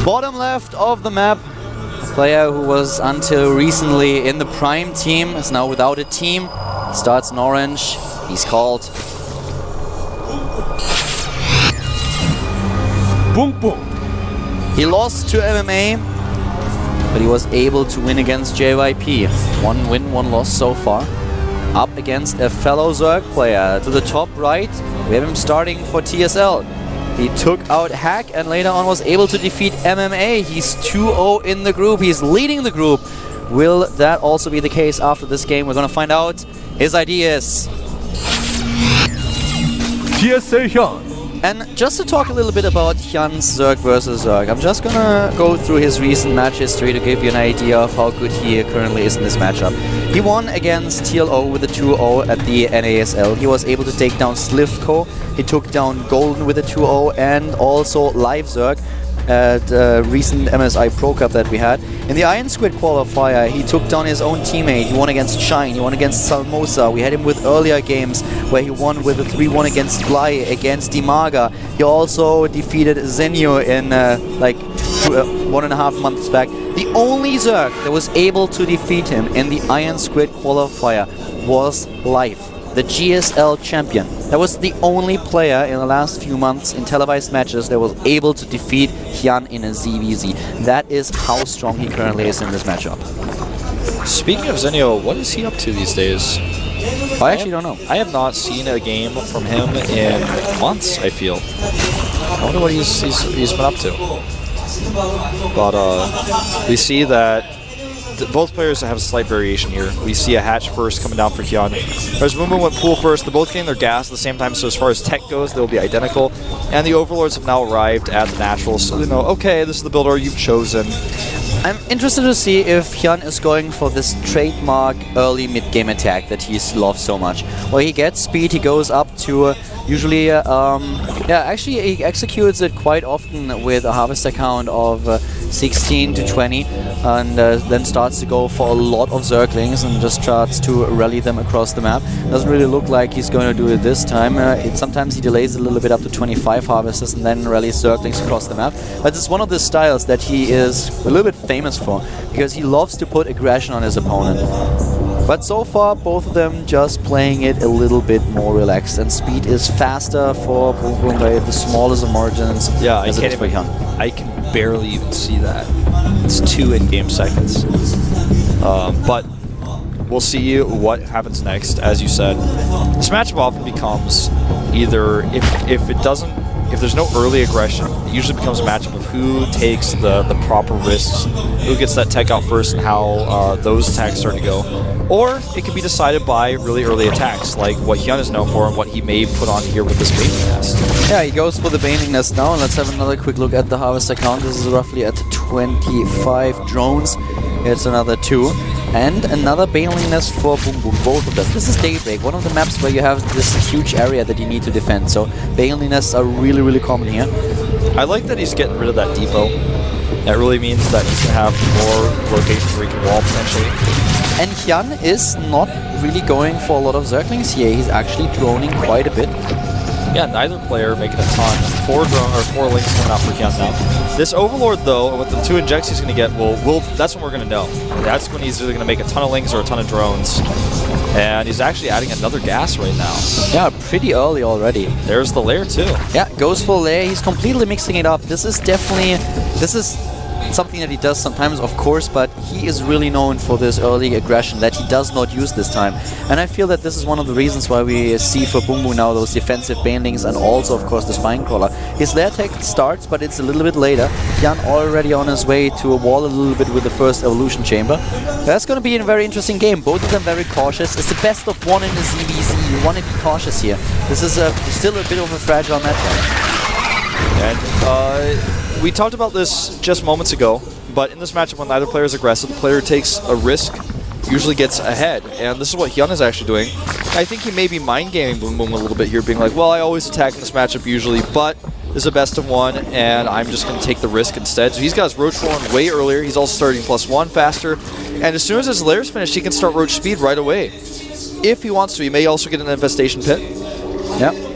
Bottom left of the map, a player who was until recently in the Prime team is now without a team. Starts in orange. He's called BBoongBBoong. He lost to MMA, but he was able to win against JYP. 1 win, 1 loss so far. Up against a fellow Zerg player. To the top right, we have him starting for TSL. He took out Hack and later on was able to defeat MMA. He's 2-0 in the group. He's leading the group. Will that also be the case after this game? We're going to find out. His ideas. GSL HyuN. And just to talk a little bit about HyuN's Zerg versus Zerg, I'm just gonna go through his recent match history to give you an idea of how good he currently is in this matchup. He won against TLO with a 2-0 at the NASL. He was able to take down Slivko. He took down Golden with a 2-0 and also Live Zerg at recent MSI Pro Cup that we had. In the Iron Squid qualifier, he took down his own teammate. He won against Shine, he won against Salmosa. We had him with earlier games where he won with a 3-1 against Fly, against Dimaga. He also defeated Zenyu in like 1.5 months back. The only Zerg that was able to defeat him in the Iron Squid qualifier was Life, the GSL champion. That was the only player in the last few months in televised matches that was able to defeat HyuN in a ZVZ. That is how strong he currently is in this matchup. Speaking of Zenyo, what is he up to these days? I actually don't know. I have not seen a game from him in months, I feel. I wonder what he's been up to. But we see that both players have a slight variation here. We see a hatch first coming down for HyuN. Whereas BBoongBBoong went pool first. They're both getting their gas at the same time, so as far as tech goes, they'll be identical. And the Overlords have now arrived at the natural, so they know, okay, this is the builder you've chosen. I'm interested to see if HyuN is going for this trademark early mid-game attack that he loves so much. Where he gets speed, he goes up to usually, yeah, actually he executes it quite often with a harvest count of 16 to 20 and then starts to go for a lot of Zerglings and just starts to rally them across the map. Doesn't really look like he's going to do it this time. Sometimes he delays a little bit up to 25 harvesters and then rallies Zerglings across the map. But it's one of the styles that he is a little bit famous for, because he loves to put aggression on his opponent. But so far, both of them just playing it a little bit more relaxed, and speed is faster for BBoongBBoong by the smallest of margins. Yeah, I can't even. I can barely even see that. It's 2 in-game seconds. But we'll see what happens next. As you said, this matchup often becomes either if there's no early aggression, it usually becomes a matchup of who takes the proper risks, who gets that tech out first, and how those attacks start to go. Or it can be decided by really early attacks, like what HyuN is known for and what he may put on here with this Baning Nest. Yeah, he goes for the Baning Nest now, and let's have another quick look at the harvester count. This is roughly at 25 drones. It's another 2. And another Baneling Nest for BBoongBBoong, both of them. This is Daybreak, one of the maps where you have this huge area that you need to defend. So Baneling Nests are really, really common here. I like that he's getting rid of that depot. That really means that he can have more locations where he can wall potentially. And HyuN is not really going for a lot of Zerglings here. He's actually droning quite a bit. Yeah, neither player making a ton. 4 links coming out for HyuN now. This Overlord, though, with the 2 injects he's going to get, that's when we're going to know. That's when he's either going to make a ton of links or a ton of drones. And he's actually adding another gas right now. Yeah, pretty early already. There's the lair, too. Yeah, goes for lair. He's completely mixing it up. This is definitely... This is something that he does sometimes, of course, but he is really known for this early aggression that he does not use this time. And I feel that this is one of the reasons why we see for BBoongBBoong now those defensive banelings and also, of course, the Spine Crawler. His lair tech starts, but it's a little bit later. HyuN already on his way to a wall a little bit with the first Evolution Chamber. That's going to be a very interesting game. Both of them very cautious. It's the best of 1 in the ZVZ. You want to be cautious here. This is still a bit of a fragile matchup. And we talked about this just moments ago, but in this matchup when neither player is aggressive, the player takes a risk, usually gets ahead, and this is what HyuN is actually doing. I think he may be mind-gaming BBoongBBoong a little bit here, being like, well, I always attack in this matchup usually, but this is a best of 1, and I'm just going to take the risk instead. So he's got his Roach rolling way earlier, he's also starting +1 faster, and as soon as his lair's finished, he can start Roach speed right away. If he wants to, he may also get an Infestation Pit. Yep.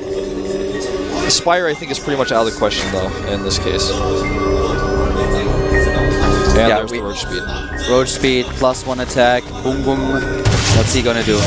Spire, I think, is pretty much out of the question, though, in this case. And there's the roach speed. Roach speed, +1 attack. BBoongBBoong. What's he gonna do?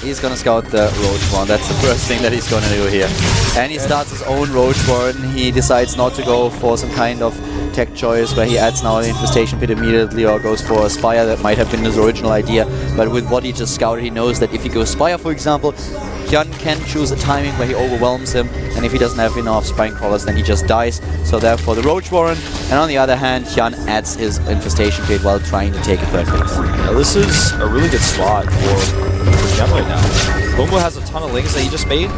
He's gonna scout the Roach one. That's the first thing that he's gonna do here. And he starts his own Roach Warden. He decides not to go for some kind of tech choice where he adds now an Infestation Pit immediately or goes for a Spire. That might have been his original idea. But with what he just scouted, he knows that if he goes Spire, for example, HyuN can choose a timing where he overwhelms him, and if he doesn't have enough Spine Crawlers, then he just dies. So therefore the Roach Warren, and on the other hand, HyuN adds his Infestation Pit while trying to take a third base. Now, this is a really good spot for HyuN right now. BBoongBBoong has a ton of lings that he just made.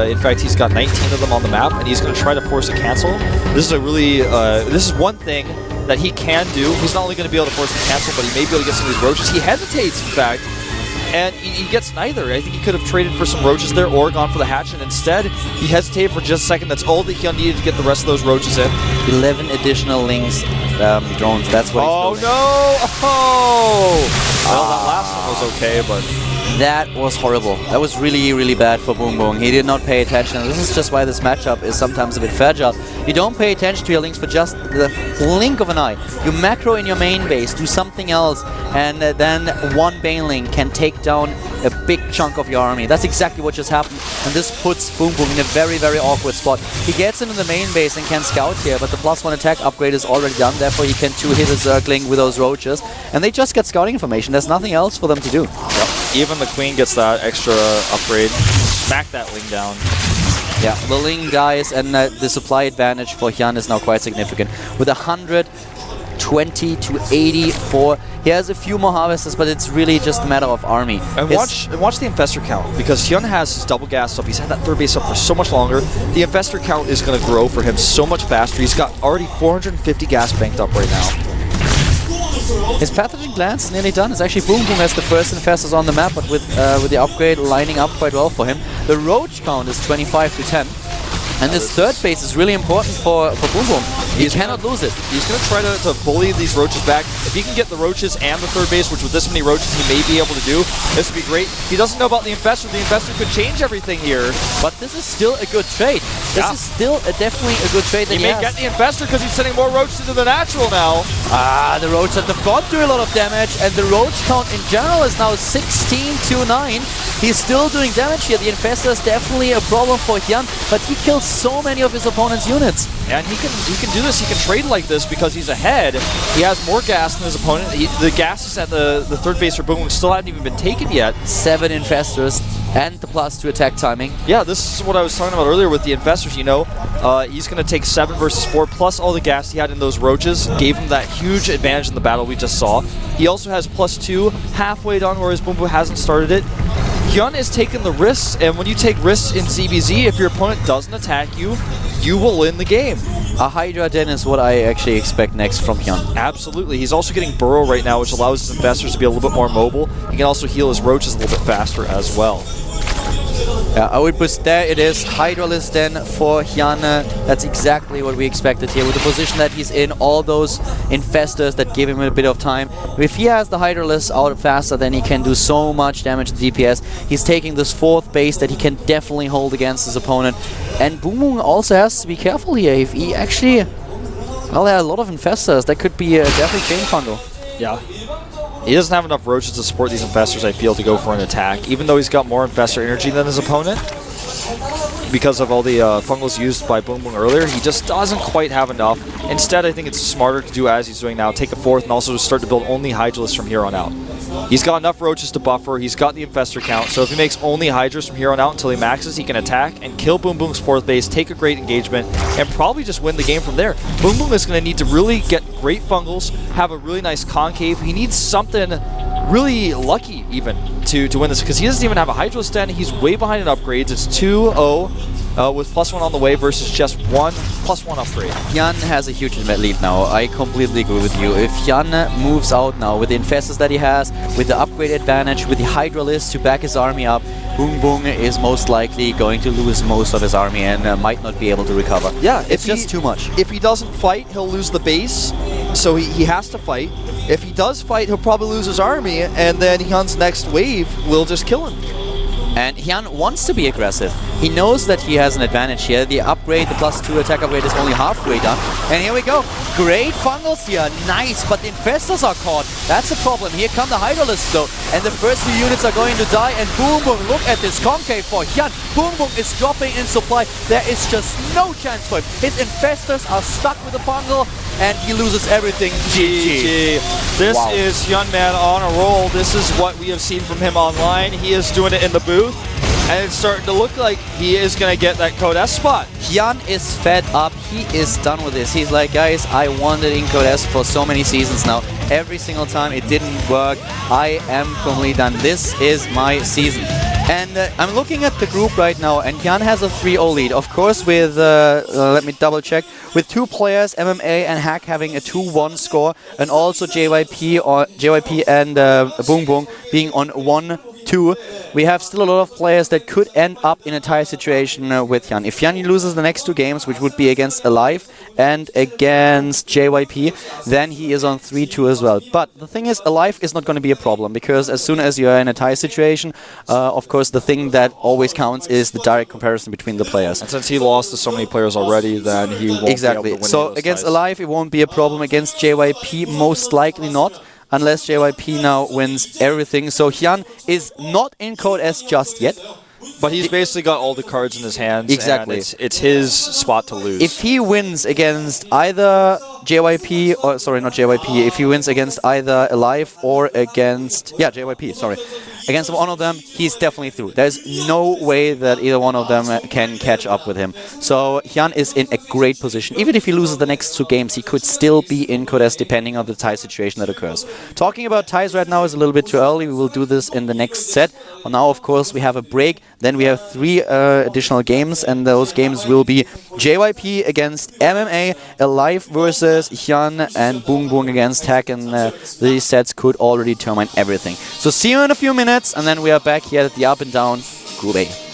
In fact, he's got 19 of them on the map, and he's going to try to force a cancel. This is a really, this is one thing that he can do. He's not only going to be able to force the cancel, but he may be able to get some of these roaches. He hesitates, in fact. And he gets neither. I think he could have traded for some roaches there or gone for the hatch, and instead he hesitated for just a second. That's all that HyuN needed to get the rest of those roaches in. 11 additional lings drones. That's what he's doing. Well, that last one was okay, but that was horrible. That was really, really bad for BBoongBBoong. He did not pay attention. This is just why this matchup is sometimes a bit fragile. You don't pay attention to your links for just the blink of an eye. You macro in your main base, do something else, and then one Baneling can take down a big chunk of your army. That's exactly what just happened, and this puts BBoongBBoong in a very, very awkward spot. He gets into the main base and can scout here, but the +1 attack upgrade is already done, therefore he can 2-hit a Zergling with those roaches, and they just get scouting information. There's nothing else for them to do. Yep. Even the Queen gets that extra upgrade. Smack that Ling down. Yeah, the Ling dies, and the supply advantage for HyuN is now quite significant. With 120 to 84, he has a few more harvesters, but it's really just a matter of army. And watch the Infestor count, because HyuN has his double gas up. He's had that third base up for so much longer. The Infestor count is going to grow for him so much faster. He's got already 450 gas banked up right now. His Pathogen Glance is nearly done. It's actually BBoongBBoong as the first Infestors on the map, but with the upgrade lining up quite well for him. The Roach count is 25 to 10. And this third base is really important for BBoongBBoong. He cannot lose it. He's going to try to bully these roaches back. If he can get the roaches and the third base, which with this many roaches he may be able to do, this would be great. He doesn't know about the Infestor. The Infestor could change everything here. But this is still a good trade. This is still definitely a good trade that he may get the Infestor because he's sending more roaches into the natural now. The roach at the front do a lot of damage, and the roach count in general is now 16 to 9. He's still doing damage here. The Infestor is definitely a problem for HyuN, but he kills so many of his opponent's units. And he can do this. He can trade like this because he's ahead. He has more gas than his opponent. The gases at the third base for BBoongBBoong still haven't even been taken yet. 7 Infestors and the +2 attack timing. Yeah, this is what I was talking about earlier with the Infestors, you know. He's going to take 7 versus 4, plus all the gas he had in those roaches, gave him that huge advantage in the battle we just saw. He also has +2 halfway down, whereas BBoongBBoong hasn't started it. HyuN is taking the risks, and when you take risks in ZBZ, if your opponent doesn't attack you, you will win the game. A Hydra Den is what I actually expect next from HyuN. Absolutely. He's also getting Burrow right now, which allows his Infestors to be a little bit more mobile. He can also heal his roaches a little bit faster as well. Yeah, I would push there. It is Hydralist Den for HyuN. That's exactly what we expected here. With the position that he's in, all those Infestors that give him a bit of time. If he has the Hydralist out faster, then he can do so much damage to DPS. He's taking this 4th base that he can definitely hold against his opponent. And BBoongBBoong also has to be careful here. If he actually... Well, there are a lot of Infestors. That could be a definitely chain fungal. Yeah. He doesn't have enough roaches to support these Infestors, I feel, to go for an attack. Even though he's got more Infestor energy than his opponent, because of all the fungals used by BBoongBBoong earlier, he just doesn't quite have enough. Instead, I think it's smarter to do as he's doing now, take a 4th, and also start to build only Hydralists from here on out. He's got enough roaches to buffer, he's got the Infestor count, so if he makes only Hydras from here on out until he maxes, he can attack and kill BBoongBBoong's 4th base, take a great engagement, and probably just win the game from there. BBoongBBoong is going to need to really get great fungals, have a really nice concave. He needs something really lucky even to win this, because he doesn't even have a Hydralisk Den. He's way behind in upgrades. It's 2-0 with +1 on the way versus just 1 +1 upgrade. HyuN has a huge lead now. I completely agree with you. If HyuN moves out now with the Infestors that he has, with the upgrade advantage, with the Hydralist to back his army up, BBoongBBoong is most likely going to lose most of his army and might not be able to recover. Yeah, it's just too much. If he doesn't fight, he'll lose the base, so he has to fight. If he does fight, he'll probably lose his army, and then HyuN's next wave will just kill him. And HyuN wants to be aggressive. He knows that he has an advantage here. The upgrade, the +2 attack upgrade is only halfway done. And here we go. Great funnels here. Nice, but the infestors are caught. That's a problem. Here come the Hydralisks though. And the first 2 units are going to die. And BBoongBBoong, look at this concave for HyuN. BBoongBBoong is dropping in supply. There is just no chance for him. His infestors are stuck with the fungal. And he loses everything. GG. This Wow. is HyuN, man, on a roll. This is what we have seen from him online. He is doing it in the booth. And it's starting to look like he is going to get that Code S spot. HyuN is fed up. He is done with this. He's like, guys, I wanted in Code S for so many seasons now. Every single time it didn't work. I am completely done. This is my season. And I'm looking at the group right now, and HyuN has a 3-0 lead. Of course, with, let me double check, with 2 players, MMA and Hack, having a 2-1 score, and also JYP and BBoongBBoong being on 1-2. We have still a lot of players that could end up in a tie situation with HyuN. If HyuN loses the next 2 games, which would be against Alive and against JYP, then he is on 3-2 as well. But the thing is, Alive is not going to be a problem, because as soon as you're in a tie situation, of course, the thing that always counts is the direct comparison between the players. And since he lost to so many players already, then he won't be able to win So those against ties. Alive, it won't be a problem. Against JYP, most likely not. Unless JYP now wins everything. So HyuN is not in Code S just yet. But he's basically got all the cards in his hands. Exactly. And it's his spot to lose. If he wins against either JYP, or sorry, not JYP, if he wins against either Alive or against, yeah, JYP, sorry. Against one of them, he's definitely through. There's no way that either one of them can catch up with him. So HyuN is in a great position. Even if he loses the next 2 games, he could still be in Code S depending on the tie situation that occurs. Talking about ties right now is a little bit too early. We will do this in the next set. Well, now, of course, we have a break. Then we have 3 additional games, and those games will be JYP against MMA, Alive versus HyuN, and BBoongBBoong against Hack, and these sets could already determine everything. So see you in a few minutes, and then we are back here at the Up and Down Group A.